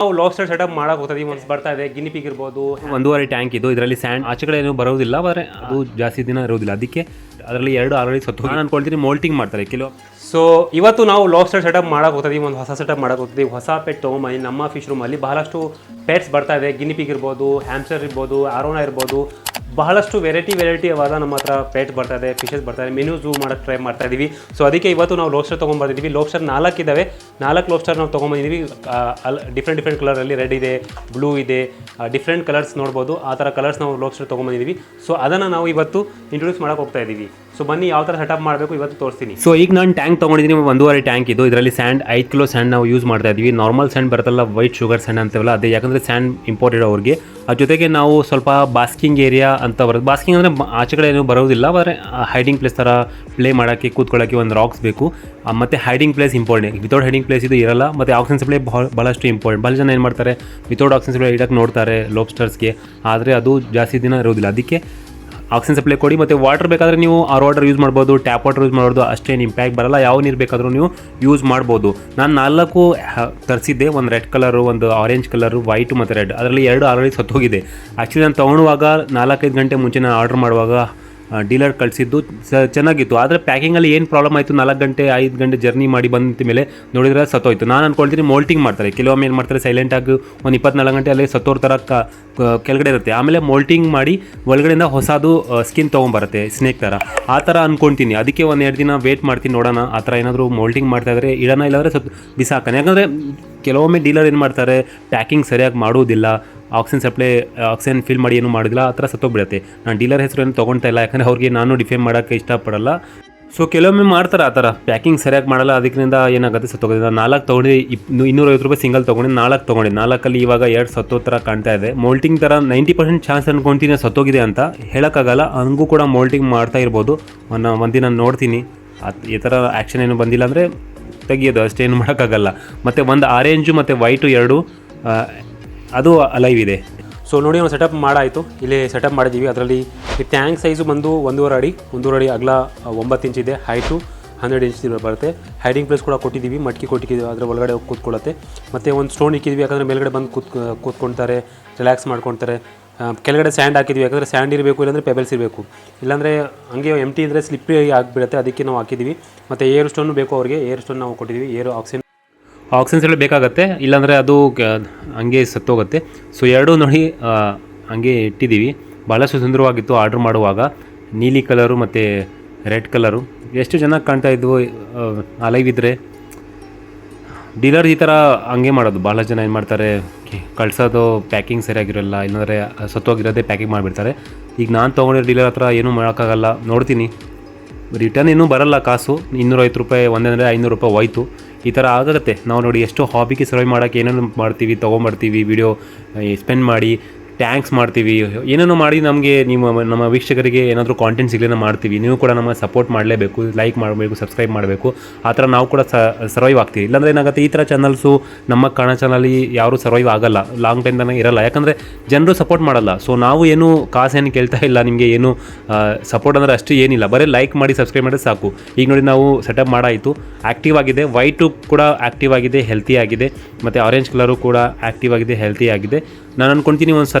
ನಾವು lobster setup ಮಾಡಕ್ಕೆ ಹೋಗ್ತದೆ ಒಂದು ಬರ್ತಾ ಇದೆ ಗಿನಿ ಪಿಗ್ ಇರ್ಬೋದು 1.5 ಟ್ಯಾಂಕ್ ಇದು ಇದರಲ್ಲಿ ಸ್ಯಾಂಡ್ ಆಚೆ ಕಡೆ ಏನು ಬರೋದಿಲ್ಲ ಆದರೆ ಅದು ಜಾಸ್ತಿ ದಿನ ಇರೋದಿಲ್ಲ ಅದಕ್ಕೆ ಅದರಲ್ಲಿ 2 ಆಲ್ರೆಡಿ ಸತ್ತು ನಾನು ಅನ್ಕೊಳ್ತೀನಿ ಮೋಲ್ಟಿಂಗ್ ಮಾಡ್ತಾರೆ ಕೆಲವು ಸೊ ಇವತ್ತು ನಾವು ಲಾಬ್ಸ್ಟರ್ ಸೆಟಪ್ ಮಾಡಕ್ಕೆ ಹೋಗ್ತೀವಿ ಒಂದು ಹೊಸ ಸೆಟಪ್ ಮಾಡಕ್ಕೆ ಹೋಗ್ತೀವಿ ಹೊಸ ಪೆಟ್ ತೊಗೊಂಬಂದು ನಮ್ಮ ಫಿಶ್ ರೂಮಲ್ಲಿ ಬಹಳಷ್ಟು ಪೆಟ್ಸ್ ಬರ್ತಾ ಇದೆ ಗಿನಿ ಪಿಗ್ ಇರ್ಬೋದು ಹ್ಯಾಮ್ಸ್ಟರ್ ಇರ್ಬೋದು ಆರೋನಾ ಇರ್ಬೋದು ಬಹಳಷ್ಟು ವೆರೈಟಿ ಆದ ನಮ್ಮ ಹತ್ರ ಪೆಟ್ ಬರ್ತಾ ಇದೆ ಫಿಶಸ್ ಬರ್ತಾ ಇದೆ ಮೆನು ಝೂ ಮಾಡೋಕ್ಕೆ ಟ್ರೈ ಮಾಡ್ತಾ ಇದ್ದೀವಿ ಸೊ ಅದಕ್ಕೆ ಇವತ್ತು ನಾವು ಲೋಬ್ಸ್ಟರ್ ತೊಗೊಂಡ್ಬರ್ತಿದ್ದೀವಿ ಲೋಬ್ಸ್ಟರ್ 4 ಇದ್ದಾವೆ 4 ಲೋಬ್ಸ್ಟರ್ ನಾವು ತೊಗೊಂಬಂದಿದ್ದೀವಿ ಡಿಫ್ರೆಂಟ್ ಕಲರಲ್ಲಿ ರೆಡ್ ಇದೆ ಬ್ಲೂ ಇದೆ ಡಿಫ್ರೆಂಟ್ ಕಲರ್ಸ್ ನೋಡ್ಬೋದು ಆ ಥರ ಕಲರ್ಸ್ ನಾವು ಲೋಬ್ಸ್ಟರ್ ತೊಗೊಂಬಂದಿದ್ದೀವಿ ಸೊ ಅದನ್ನು ನಾವು ಇವತ್ತು ಇಂಟ್ರೊಡ್ಯೂಸ್ ಮಾಡೋಕೆ ಹೋಗ್ತಾ ಇದ್ದೀವಿ ಸೊ ಬನ್ನಿ ಯಾವ ಥರ ಸೆಟಪ್ ಮಾಡಬೇಕು ಇವತ್ತು ತೋರಿಸ್ತೀನಿ ಸೊ ಈಗ ನಾನು ಟ್ಯಾಂಕ್ ತೊಗೊಂಡಿದ್ದೀನಿ 1.5 ಟ್ಯಾಂಕ್ ಇದು ಇದರಲ್ಲಿ ಸ್ಯಾಂಡ್ 5 ಕಿಲೋ ಸ್ಯಾಂಡ್ ನಾವು ಯೂಸ್ ಮಾಡ್ತಾ ಇದ್ದೀವಿ ನಾರ್ಮಲ್ ಸ್ಯಾಂಡ್ ಬರುತ್ತಲ್ಲ ವೈಟ್ ಶುಗರ್ ಸ್ಯಾಂಡ್ ಅಂತೀವಲ್ಲ ಅದೇ ಯಾಕಂದರೆ ಸ್ಯಾಂಡ್ ಇಂಪೋರ್ಟೆಡ್ ಅವ್ರಿಗೆ ಅದ್ರ ಜೊತೆಗೆ ನಾವು ಸ್ವಲ್ಪ ಬಾಸ್ಕಿಂಗ್ ಏರಿಯಾ ಅಂತ ಬರೋದು ಬಾಸ್ಕಿಂಗ್ ಅಂದರೆ ಆಚೆ ಕಡೆ ಏನು ಬರೋದಿಲ್ಲ ಆದರೆ ಹೈಡಿಂಗ್ ಪ್ಲೇಸ್ ಥರ ಪ್ಲೇ ಮಾಡೋಕ್ಕೆ ಕೂತ್ಕೊಳ್ಳೋಕ್ಕೆ ಒಂದು ರಾಕ್ಸ್ ಬೇಕು ಮತ್ತು hiding place important without hiding place ಇದು ಇರಲ್ಲ ಮತ್ತು ಆಕ್ಸಿಜನ್ ಸಪ್ಲೈ ಭಾಳಷ್ಟು ಇಂಪಾರ್ಟೆಂಟ್ ಭಾಳ ಜನ ಏನು ಮಾಡ್ತಾರೆ ವಿತೌಟ್ ಆಕ್ಸಿಜನ್ ಸಪ್ಲೈ ಇಡಕ್ಕೆ ನೋಡ್ತಾರೆ ಲೋಬ್ಸ್ಟರ್ಸ್ಗೆ ಆದರೆ ಅದು ಜಾಸ್ತಿ ದಿನ ಇರೋದಿಲ್ಲ ಅದಕ್ಕೆ ಆಕ್ಸಿಜನ್ ಸಪ್ಲೈ ಕೊಡಿ ಮತ್ತು ವಾಟರ್ ಬೇಕಾದರೆ ನೀವು ಆರ್ ವಾಟರ್ ಯೂಸ್ ಮಾಡ್ಬೋದು ಟ್ಯಾಪ್ ವಾಟರ್ ಯೂಸ್ ಮಾಡ್ಬೋದು ಅಷ್ಟೇನು ಇಂಪ್ಯಾಕ್ಟ್ ಬರಲ್ಲ ಯಾವ ನೀರು ಬೇಕಾದರೂ ನೀವು ಯೂಸ್ ಮಾಡ್ಬೋದು ನಾನು 4 ತರಿಸಿದ್ದೆ ಒಂದು ರೆಡ್ ಕಲರು ಒಂದು ಆರೆಂಜ್ ಕಲರು ವೈಟು ಮತ್ತು ರೆಡ್ ಅದರಲ್ಲಿ 2 ಆಲ್ರೆಡಿ ಸತ್ತೋಗಿದೆ ಆ್ಯಕ್ಚುಲಿ ನಾನು ತೊಗೊಳುವಾಗ 4-5 ಗಂಟೆ ಮುಂಚೆ ನಾನು ಆರ್ಡ್ರ್ ಮಾಡುವಾಗ ಡೀಲರ್ ಕಳಿಸಿದ್ದು ಚೆನ್ನಾಗಿತ್ತು ಆದರೆ ಪ್ಯಾಕಿಂಗಲ್ಲಿ ಏನು ಪ್ರಾಬ್ಲಮ್ ಆಯಿತು 4 ಗಂಟೆ 5 ಗಂಟೆ ಜರ್ನಿ ಮಾಡಿ ಬಂದ ಮೇಲೆ ನೋಡಿದ್ರೆ ಸತ್ತೋಯ್ತು ನಾನು ಅಂದ್ಕೊಳ್ತೀನಿ ಮೋಲ್ಟಿಂಗ್ ಮಾಡ್ತಾರೆ ಕೆಲವೊಮ್ಮೆ ಏನು ಮಾಡ್ತಾರೆ ಸೈಲೆಂಟಾಗಿ ಒಂದು 24 ಗಂಟೆ ಅಲ್ಲಿ ಸತ್ತೋರ್ ಥರ ಕೆಳಗಡೆ ಇರುತ್ತೆ ಆಮೇಲೆ ಮೋಲ್ಟಿಂಗ್ ಮಾಡಿ ಒಳಗಡೆಯಿಂದ ಹೊಸದು ಸ್ಕಿನ್ ತೊಗೊಂಬರುತ್ತೆ ಸ್ನೇಕ್ ಥರ ಆ ಥರ ಅಂದ್ಕೊಳ್ತೀನಿ ಅದಕ್ಕೆ 1-2 ದಿನ ವೇಟ್ ಮಾಡ್ತೀನಿ ನೋಡೋಣ ಆ ಥರ ಏನಾದರೂ ಮೋಲ್ಟಿಂಗ್ ಮಾಡ್ತಾಯಿದ್ರೆ ಇಡೋಣ ಇಲ್ಲಾಂದರೆ ಸ್ವಲ್ಪ ಬಿಸಾಕೋಣ ಯಾಕಂದರೆ ಕೆಲವೊಮ್ಮೆ ಡೀಲರ್ ಏನು ಮಾಡ್ತಾರೆ ಪ್ಯಾಕಿಂಗ್ ಸರಿಯಾಗಿ ಮಾಡೋದಿಲ್ಲ ಆಕ್ಸಿಜನ್ ಸಪ್ಲೈ ಆಕ್ಸಿಜನ್ ಫಿಲ್ ಮಾಡಿ ಏನು ಮಾಡೋದಿಲ್ಲ ಆ ಥರ ಸತ್ತೋಗ್ಬಿಡುತ್ತೆ ನಾನು ಡೀಲರ್ ಹೆಸರು ಏನು ತೊಗೊಳ್ತಾ ಇಲ್ಲ ಯಾಕಂದರೆ ಅವ್ರಿಗೆ ನಾನು ಡಿಫೇಮ್ ಮಾಡೋಕ್ಕೆ ಇಷ್ಟಪಡಲ್ಲ ಸೊ ಕೆಲವೊಮ್ಮೆ ಮಾಡ್ತಾರೆ ಆ ಥರ ಪ್ಯಾಕಿಂಗ್ ಸರಿಯಾಗಿ ಮಾಡಲ್ಲ ಅದಕ್ಕಿಂತ ಏನಾಗುತ್ತೆ ಸತ್ತೋಗಿದೆ ನಾನು 4 ತೊಗೊಂಡು 250 ರೂಪಾಯಿ ಸಿಂಗಲ್ ತೊಗೊಂಡು 4 ತೊಗೊಂಡೆ 4ಅಲ್ಲಿ ಇವಾಗ 2 ಸತ್ತೋ ಥರ ಕಾಣ್ತಾ ಇದೆ ಮೋಲ್ಟಿಂಗ್ ಥರ 90% ಚಾನ್ಸ್ ಅಂದ್ಕೊಳ್ತೀನಿ ಸತ್ತೋಗಿದೆ ಅಂತ ಹೇಳೋಕ್ಕಾಗಲ್ಲ ಹಂಗೂ ಕೂಡ ಮೋಲ್ಟಿಂಗ್ ಮಾಡ್ತಾ ಇರ್ಬೋದು ಒಂದಿನ ನೋಡ್ತೀನಿ ಈ ಥರ ಆ್ಯಕ್ಷನ್ ಏನು ಬಂದಿಲ್ಲ ಅಂದರೆ ತೆಗಿಯೋದು ಅಷ್ಟೇನು ಮಾಡೋಕ್ಕಾಗಲ್ಲ ಮತ್ತು ಒಂದು ಆರೆಂಜು ಮತ್ತು ವೈಟು 2 ಅದು ಅಲೈವ್ ಇದೆ ಸೊ ನೋಡಿ ನಾವು ಸೆಟಪ್ ಮಾಡಾಯಿತು ಇಲ್ಲಿ ಸೆಟಪ್ ಮಾಡಿದ್ದೀವಿ ಅದರಲ್ಲಿ ಈ ಟ್ಯಾಂಕ್ ಸೈಜು ಬಂದು 1.5 ಅಡಿ ಅಗಲ 9 ಇಂಚ್ ಇದೆ ಹೈಟು 100 ಇಂಚ್ ಬರುತ್ತೆ ಹೈಡಿಂಗ್ ಪ್ಲೇಸ್ ಕೂಡ ಕೊಟ್ಟಿದ್ದೀವಿ ಮಟ್ಕಿ ಕೊಟ್ಟಿದ್ದೀವಿ ಅದರ ಒಳಗಡೆ ಹೋಗಿ ಕೂತ್ಕೊಳ್ಳುತ್ತೆ ಮತ್ತು ಒಂದು ಸ್ಟೋನ್ ಇಕ್ಕಿದ್ವಿ ಯಾಕಂದರೆ ಮೇಲ್ಗಡೆ ಬಂದು ಕೂತ್ಕೊಳ್ತಾರೆ ರಿಲ್ಯಾಕ್ಸ್ ಮಾಡ್ಕೊಳ್ತಾರೆ ಕೆಳಗಡೆ ಸ್ಯಾಂಡ್ ಹಾಕಿದ್ವಿ ಯಾಕಂದರೆ ಸ್ಯಾಂಡ್ ಇರಬೇಕು ಇಲ್ಲಾಂದರೆ ಪೆಬಲ್ಸ್ ಇರಬೇಕು ಇಲ್ಲಾಂದರೆ ಹಂಗೆ ಎಂಟಿ ಇದ್ದರೆ ಸ್ಲಿಪ್ಪಿ ಆಗಿಬಿಡುತ್ತೆ ಅದಕ್ಕೆ ನಾವು ಹಾಕಿದ್ದೀವಿ ಮತ್ತು ಏರ್ ಸ್ಟೋನು ಬೇಕು ಅವ್ರಿಗೆ ಏರ್ ಸ್ಟೋನ್ ನಾವು ಕೊಟ್ಟಿದ್ದೀವಿ ಆಕ್ಸಿಜನ್ ಎಲ್ಲ ಬೇಕಾಗತ್ತೆ ಇಲ್ಲಾಂದರೆ ಅದು ಹಂಗೆ ಸತ್ತೋಗುತ್ತೆ ಸೊ 2 ನೋಡಿ ಹಂಗೆ ಇಟ್ಟಿದ್ದೀವಿ ಭಾಳಷ್ಟು ಸುಂದರವಾಗಿತ್ತು ಆರ್ಡ್ರ್ ಮಾಡುವಾಗ ನೀಲಿ ಕಲರು ಮತ್ತು ರೆಡ್ ಕಲರು ಎಷ್ಟು ಚೆನ್ನಾಗಿ ಕಾಣ್ತಾ ಇದ್ವು ಅಲೈವ್ ಇದ್ದರೆ ಡೀಲರ್ ಈ ಥರ ಹಂಗೆ ಮಾಡೋದು ಭಾಳ ಜನ ಏನು ಮಾಡ್ತಾರೆ ಕಳ್ಸೋದು ಪ್ಯಾಕಿಂಗ್ ಸರಿಯಾಗಿರೋಲ್ಲ ಇಲ್ಲಾಂದರೆ ಸತ್ತೋಗಿರೋದೇ ಪ್ಯಾಕಿಂಗ್ ಮಾಡಿಬಿಡ್ತಾರೆ ಈಗ ನಾನು ತೊಗೊಂಡಿರೋ ಡೀಲರ್ ಹತ್ರ ಏನೂ ಮಾಡೋಕ್ಕಾಗಲ್ಲ ನೋಡ್ತೀನಿ ರಿಟರ್ನ್ ಇನ್ನೂ ಬರಲ್ಲ ಕಾಸು 250 ರೂಪಾಯಿ ಒಂದಂದರೆ 500 ರೂಪಾಯಿ ಹೋಯ್ತು ಈ ಥರ ಆಗುತ್ತೆ ನಾವು ನೋಡಿ ಎಷ್ಟು ಹಾಬಿಗೆ ಸರ್ವೈವ್ ಮಾಡೋಕ್ಕೆ ಏನೇನು ಮಾಡ್ತೀವಿ ತೊಗೊಂಬರ್ತೀವಿ ವಿಡಿಯೋ ಸ್ಪೆಂಡ್ ಮಾಡಿ ಟ್ಯಾಂಕ್ಸ್ ಮಾಡ್ತೀವಿ ಏನೇನೋ ಮಾಡಿ ನಮಗೆ ನಮ್ಮ ವೀಕ್ಷಕರಿಗೆ ಏನಾದರೂ ಕಾಂಟೆಂಟ್ ಸಿಗಲಿನ ಮಾಡ್ತೀವಿ ನೀವು ಕೂಡ ನಮಗೆ ಸಪೋರ್ಟ್ ಮಾಡಲೇಬೇಕು ಲೈಕ್ ಮಾಡಬೇಕು ಸಬ್ಸ್ಕ್ರೈಬ್ ಮಾಡಬೇಕು ಆ ಥರ ನಾವು ಕೂಡ ಸರ್ವೈವ್ ಆಗ್ತೀವಿ ಇಲ್ಲಾಂದರೆ ಏನಾಗುತ್ತೆ ಈ ಥರ ಚಾನಲ್ಸು ನಮ್ಮ ಕನ್ನಡ ಚಾನಲ್ಲಿ ಯಾರೂ ಸರ್ವೈವ್ ಆಗಲ್ಲ ಲಾಂಗ್ ಟೈಮ್ ತನಕ ಇರಲ್ಲ ಯಾಕಂದರೆ ಜನರು ಸಪೋರ್ಟ್ ಮಾಡಲ್ಲ ಸೊ ನಾವು ಏನು ಕಾಸೇನು ಕೇಳ್ತಾ ಇಲ್ಲ ನಿಮಗೆ ಏನು ಸಪೋರ್ಟ್ ಅಂದರೆ ಅಷ್ಟು ಏನಿಲ್ಲ ಬರೀ ಲೈಕ್ ಮಾಡಿ ಸಬ್ಸ್ಕ್ರೈಬ್ ಮಾಡಿದ್ರೆ ಸಾಕು ಈಗ ನೋಡಿ ನಾವು ಸೆಟಪ್ ಮಾಡಾಯಿತು ಆ್ಯಕ್ಟಿವ್ ಆಗಿದೆ ವೈಟು ಕೂಡ ಆ್ಯಕ್ಟಿವ್ ಆಗಿದೆ ಹೆಲ್ತಿ ಆಗಿದೆ ಮತ್ತು ಆರೆಂಜ್ ಕಲರು ಕೂಡ ಆ್ಯಕ್ಟಿವ್ ಆಗಿದೆ ಹೆಲ್ತಿ ಆಗಿದೆ ನಾನು ಅಂದ್ಕೊಳ್ತೀನಿ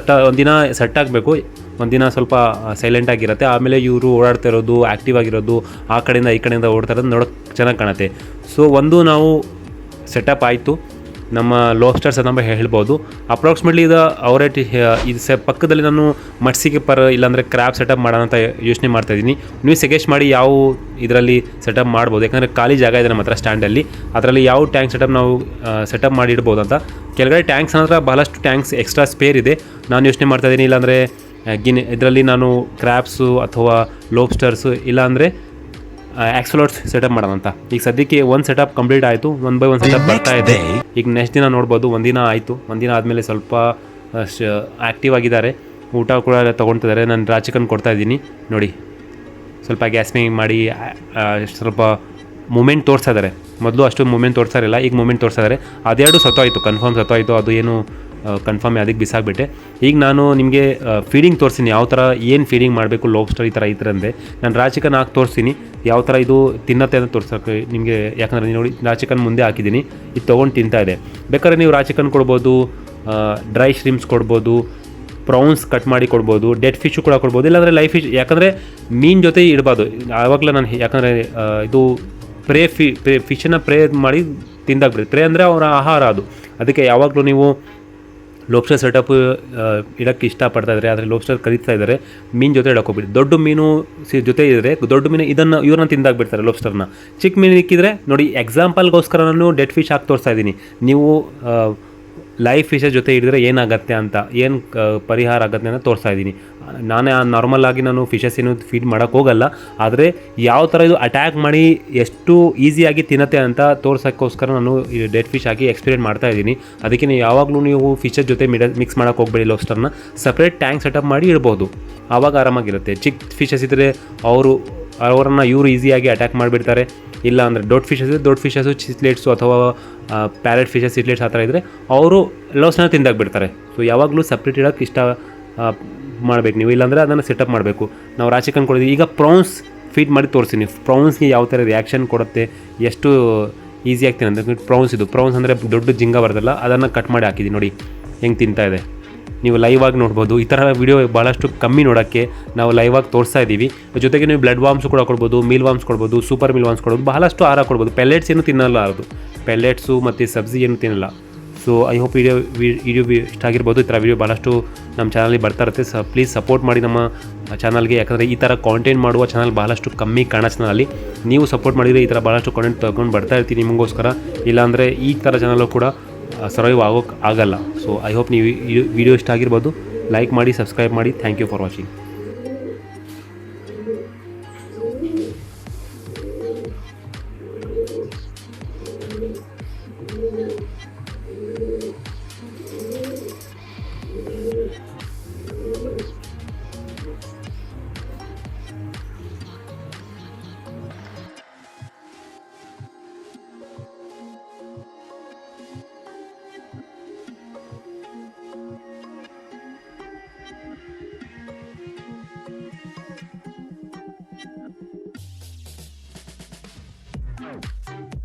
ಒಂದಿನ ಸೆಟ್ ಆಗಬೇಕು ಒಂದಿನ ಸ್ವಲ್ಪ ಸೈಲೆಂಟಾಗಿರುತ್ತೆ ಆಮೇಲೆ ಇವರು ಓಡಾಡ್ತಾ ಇರೋದು ಆ್ಯಕ್ಟಿವ್ ಆಗಿರೋದು ಆ ಕಡೆಯಿಂದ ಈ ಕಡೆಯಿಂದ ಓಡ್ತಾ ಇರೋದು ನೋಡೋಕ್ಕೆ ಚೆನ್ನಾಗಿ ಕಾಣುತ್ತೆ ಸೊ ನಾವು ಸೆಟಪ್ ಆಯಿತು ನಮ್ಮ ಲೋಬ್ಸ್ಟರ್ಸ್ ಅಂತ ಹೇಳ್ಬೋದು ಅಪ್ರಾಕ್ಸಿಮೇಟ್ಲಿ ಇದು ಪಕ್ಕದಲ್ಲಿ ನಾನು ಮಟ್ಸಿಗೆ ಇಲ್ಲಾಂದರೆ ಕ್ರ್ಯಾಬ್ ಸೆಟಪ್ ಮಾಡೋಣ ಅಂತ ಯೋಚನೆ ಮಾಡ್ತಾಯಿದ್ದೀನಿ ನೀವು ಸಜೆಸ್ಟ್ ಮಾಡಿ ಯಾವ ಇದರಲ್ಲಿ ಸೆಟಪ್ ಮಾಡ್ಬೋದು ಯಾಕಂದರೆ ಖಾಲಿ ಜಾಗ ಇದೆ ನಮ್ಮ ಹತ್ರ ಸ್ಟ್ಯಾಂಡಲ್ಲಿ ಅದರಲ್ಲಿ ಯಾವ ಟ್ಯಾಂಕ್ ಸೆಟಪ್ ನಾವು ಸೆಟಪ್ ಮಾಡಿ ಇಡ್ಬೋದು ಅಂತ ಕೆಳಗಡೆ ಟ್ಯಾಂಕ್ಸ್ ಅಂದ್ರೆ ಬಹಳಷ್ಟು ಟ್ಯಾಂಕ್ಸ್ ಎಕ್ಸ್ಟ್ರಾ ಸ್ಪೇರ್ ಇದೆ ನಾನು ಯೋಚನೆ ಮಾಡ್ತಾಯಿದ್ದೀನಿ ಇಲ್ಲಾಂದರೆ ಇದರಲ್ಲಿ ನಾನು ಕ್ರ್ಯಾಬ್ಸು ಅಥವಾ ಲೋಬ್ಸ್ಟರ್ಸು ಇಲ್ಲಾಂದರೆ ಆಕ್ಸಲೋಟ್ಸ್ ಸೆಟಪ್ ಮಾಡೋಣ ಅಂತ ಈಗ ಸದ್ಯಕ್ಕೆ ಒಂದು ಸೆಟಪ್ ಕಂಪ್ಲೀಟ್ ಆಯಿತು 1 by 1 ಸೆಟಪ್ ಬರ್ತಾ ಇದೆ ಈಗ ನೆಕ್ಸ್ಟ್ ದಿನ ನೋಡ್ಬೋದು ಒಂದಿನ ಆಯಿತು ಒಂದಿನ ಆದಮೇಲೆ ಸ್ವಲ್ಪ ಆ್ಯಕ್ಟಿವ್ ಆಗಿದ್ದಾರೆ ಊಟ ಕೂಡ ತೊಗೊಳ್ತಿದ್ದಾರೆ ನಾನು ರಾ ಚಿಕನ್ ಕೊಡ್ತಾಯಿದ್ದೀನಿ ನೋಡಿ ಸ್ವಲ್ಪ ಗ್ಯಾಸ್ಮಿಂಗ್ ಮಾಡಿ ಸ್ವಲ್ಪ ಮೂಮೆಂಟ್ ತೋರಿಸ್ತಾ ಇದ್ದಾರೆ ಮೊದಲು ಅಷ್ಟು ಮೂಮೆಂಟ್ ತೋರಿಸ್ತಾರಿಲ್ಲ ಈಗ ಮೂಮೆಂಟ್ ತೋರಿಸ್ತಾ ಇದ್ದಾರೆ ಅದೆರಡು ಸತ್ತೋಯ್ತು ಕನ್ಫರ್ಮ್ ಸತ್ತೋಯ್ತು ಅದು ಏನು ಕನ್ಫರ್ಮ್ ಅದಕ್ಕೆ ಬಿಸಾಕ್ಬಿಟ್ಟೆ. ಈಗ ನಾನು ನಿಮಗೆ ಫೀಡಿಂಗ್ ತೋರಿಸ್ತೀನಿ, ಯಾವ ಥರ ಏನು ಫೀಡಿಂಗ್ ಮಾಡಬೇಕು ಲಾಬ್ಸ್ಟರ್ ಈ ಥರ ಅಂದೆ. ನಾನು ರಾ ಚಿಕನ್ ಹಾಕಿ ತೋರಿಸ್ತೀನಿ ಯಾವ ಥರ ಇದು ತಿನ್ನತ್ತೆ ಅಂತ ತೋರ್ಸೋಕ್ಕೆ ನಿಮಗೆ. ಯಾಕಂದರೆ ನೀವು ನೋಡಿ ರಾ ಚಿಕನ್ ಮುಂದೆ ಹಾಕಿದ್ದೀನಿ, ಇದು ತೊಗೊಂಡು ತಿಂತಾ ಇದೆ. ಬೇಕಾದ್ರೆ ನೀವು ರಾ ಚಿಕನ್ ಕೊಡ್ಬೋದು, ಡ್ರೈ ಶ್ರಿಮ್ಸ್ ಕೊಡ್ಬೋದು, ಪ್ರೌನ್ಸ್ ಕಟ್ ಮಾಡಿ ಕೊಡ್ಬೋದು, ಡೆಡ್ ಫಿಶು ಕೂಡ ಕೊಡ್ಬೋದು, ಇಲ್ಲಾಂದರೆ ಲೈವ್ ಫಿಶ್. ಯಾಕಂದರೆ ಮೀನು ಜೊತೆ ಇಡಬಾರ್ದು ಆವಾಗಲೇ ನಾನು, ಯಾಕಂದರೆ ಇದು ಫಿಶನ್ನು ಪ್ರೇ ಮಾಡಿ ತಿಂದಾಗ್ಬಿಡುತ್ತೆ. ಪ್ರೇ ಅಂದರೆ ಅವರ ಆಹಾರ ಅದು. ಅದಕ್ಕೆ ಯಾವಾಗಲೂ ನೀವು ಲೋಬ್ಸ್ಟರ್ ಸೆಟಪ್ ಇಡೋಕ್ಕೆ ಇಷ್ಟಪಡ್ತಾ ಇದ್ದಾರೆ, ಆದರೆ ಲೋಬ್ಸ್ಟರ್ ಕರೀತಾ ಇದ್ದಾರೆ, ಮೀನು ಜೊತೆ ಇಡೋಕ್ಕೋಗ್ಬಿಡಿ. ದೊಡ್ಡ ಮೀನು ಜೊತೆ ಇದ್ದರೆ ದೊಡ್ಡ ಮೀನು ಇವ್ರನ್ನ ತಿಂದಾಗ್ಬಿಡ್ತಾರೆ ಲೋಬ್ಸ್ಟರ್ನ. ಚಿಕ್ಕ ಮೀನು ಇಕ್ಕಿದ್ರೆ ನೋಡಿ, ಎಕ್ಸಾಂಪಲ್ಗೋಸ್ಕರ ನಾನು ಡೆಡ್ ಫಿಶ್ ಹಾಕಿ ತೋರಿಸ್ತಾ ಇದ್ದೀನಿ. ನೀವು ಲೈವ್ ಫಿಶಸ್ ಜೊತೆ ಹಿಡಿದ್ರೆ ಏನಾಗತ್ತೆ ಅಂತ, ಏನು ಪರಿಹಾರ ಆಗುತ್ತೆ ಅಂತ ತೋರಿಸ್ತಾ ಇದ್ದೀನಿ. ನಾನೇ ನಾರ್ಮಲ್ ಆಗಿ ನಾನು ಫಿಶಸ್ ಏನು ಫೀಡ್ ಮಾಡೋಕ್ಕೆ ಹೋಗಲ್ಲ, ಆದರೆ ಯಾವ ಥರ ಇದು ಅಟ್ಯಾಕ್ ಮಾಡಿ ಎಷ್ಟು ಈಸಿಯಾಗಿ ತಿನ್ನತ್ತೆ ಅಂತ ತೋರ್ಸೋಕ್ಕೋಸ್ಕರ ನಾನು ಈ ಡೆಡ್ ಫಿಶ್ ಹಾಕಿ ಎಕ್ಸ್ಪೆರಿಮೆಂಟ್ ಮಾಡ್ತಾ ಇದ್ದೀನಿ. ಅದಕ್ಕೆ ನೀವು ಯಾವಾಗಲೂ ನೀವು ಫಿಶಸ್ ಜೊತೆ ಮಿಕ್ಸ್ ಮಾಡೋಕ್ಕೆ ಹೋಗಬೇಡಿ. ಲಾಬ್ಸ್ಟರ್ನ ಸಪ್ರೇಟ್ ಟ್ಯಾಂಕ್ ಸೆಟಪ್ ಮಾಡಿ ಇಡ್ಬೋದು, ಆವಾಗ ಆರಾಮಾಗಿರುತ್ತೆ. ಚಿಕ್ಕ ಫಿಶಸ್ ಇದ್ದರೆ ಅವರನ್ನು ಇವರು ಈಸಿಯಾಗಿ ಅಟ್ಯಾಕ್ ಮಾಡಿಬಿಡ್ತಾರೆ. ಇಲ್ಲ ಅಂದರೆ ದೊಡ್ಡ ಫಿಶಸ್ಸು ಚಿಸ್ಲೇಟ್ಸು ಅಥವಾ ಪ್ಯಾರೆಟ್ ಫಿಶಸ್ ಸಿಟ್ಲೇಟ್ಸ್ ಆ ಥರ ಇದ್ದರೆ ಅವರು ಲಾಬ್ಸ್ಟರ್ನ ತಿಂದಾಗ್ಬಿಡ್ತಾರೆ. ಸೊ ಯಾವಾಗಲೂ ಸಪ್ರೇಟ್ ಇಡೋಕ್ಕೆ ಇಷ್ಟ ಮಾಡಬೇಕು ನೀವು, ಇಲ್ಲಾಂದರೆ ಅದನ್ನು ಸೆಟಪ್ ಮಾಡಬೇಕು. ನಾವು ರಾ ಚಿಕನ್ ಕೊಡಿದ್ವಿ, ಈಗ ಪ್ರೌನ್ಸ್ ಫೀಡ್ ಮಾಡಿ ತೋರಿಸ್ತೀನಿ. ಪ್ರೌನ್ಸ್ಗೆ ಯಾವ ಥರ ರಿಯಾಕ್ಷನ್ ಕೊಡುತ್ತೆ, ಎಷ್ಟು ಈಸಿಯಾಗಿ ತಿನ್ನೋದು. ಪ್ರೌನ್ಸ್ ಅಂದರೆ ದೊಡ್ಡ ಜಿಂಗ ಬರೋದಲ್ಲ, ಅದನ್ನು ಕಟ್ ಮಾಡಿ ಹಾಕಿದ್ದೀನಿ ನೋಡಿ ಹೆಂಗೆ ತಿಂತಾ ಇದೆ. ನೀವು ಲೈವ್ ಆಗಿ ನೋಡ್ಬೋದು. ಈ ಥರ ವೀಡಿಯೋ ಭಾಳಷ್ಟು ಕಮ್ಮಿ ನೋಡೋಕ್ಕೆ ನಾವು ಲೈವ್ ಆಗಿ ತೋರಿಸ್ತಾ ಇದ್ದೀವಿ. ಜೊತೆಗೆ ನೀವು ಬ್ಲಡ್ ವಾಮ್ಸ್ ಕೂಡ ಕೊಡ್ಬೋದು, ಮೀಲ್ ವಾಮ್ಸ್ ಕೊಡ್ಬೋದು, ಸೂಪರ್ ಮೀಲ್ ವಾಮ್ಸ್ ಕೊಡ್ಬೋದು, ಬಹಳಷ್ಟು ಆಹಾರ ಕೊಡ್ಬೋದು. ಪೆಲ್ಲೆಟ್ಸ್ ಏನು ತಿನ್ನಲ್ಲ, ಅದು ಪೆಲ್ಲೆಟ್ಸು ಮತ್ತು ಸಬ್ಜಿ ಏನು ತಿನ್ನಲ್ಲ. ಸೊ ಐ ಹೋಪ್ ವಿಡಿಯೋ ಇಷ್ಟ ಆಗಿರ್ಬೋದು. ಈ ಥರ ವೀಡಿಯೋ ಭಾಳಷ್ಟು ನಮ್ಮ ಚಾನಲ್ಗೆ ಬರ್ತಾ ಇರುತ್ತೆ. ಪ್ಲೀಸ್ ಸಪೋರ್ಟ್ ಮಾಡಿ ನಮ್ಮ ಚಾನಲ್ಗೆ, ಯಾಕಂದರೆ ಈ ಥರ ಕಾಂಟೆಂಟ್ ಮಾಡುವ ಚಾನಲ್ ಭಾಳಷ್ಟು ಕಮ್ಮಿ ಕಾಣೋ ಚಾನಲಲ್ಲಿ ನೀವು ಸಪೋರ್ಟ್ ಮಾಡಿದರೆ ಈ ಥರ ಭಾಳಷ್ಟು ಕಾಂಟೆಂಟ್ ತೊಗೊಂಡು ಬರ್ತಾ ಇರ್ತೀನಿ ನಿಮಗೋಸ್ಕರ. ಇಲ್ಲಾಂದರೆ ಈ ಥರ ಚಾನಲ್ಲು ಕೂಡ ಸರ್ವೈವ್ ಆಗೋಕ್ಕೆ ಆಗಲ್ಲ. ಸೊ ಐ ಹೋಪ್ ನೀವು ವಿಡಿಯೋ ಇಷ್ಟ ಆಗಿರ್ಬೋದು. ಲೈಕ್ ಮಾಡಿ, ಸಬ್ಸ್ಕ್ರೈಬ್ ಮಾಡಿ. Thank you for watching. Thank you.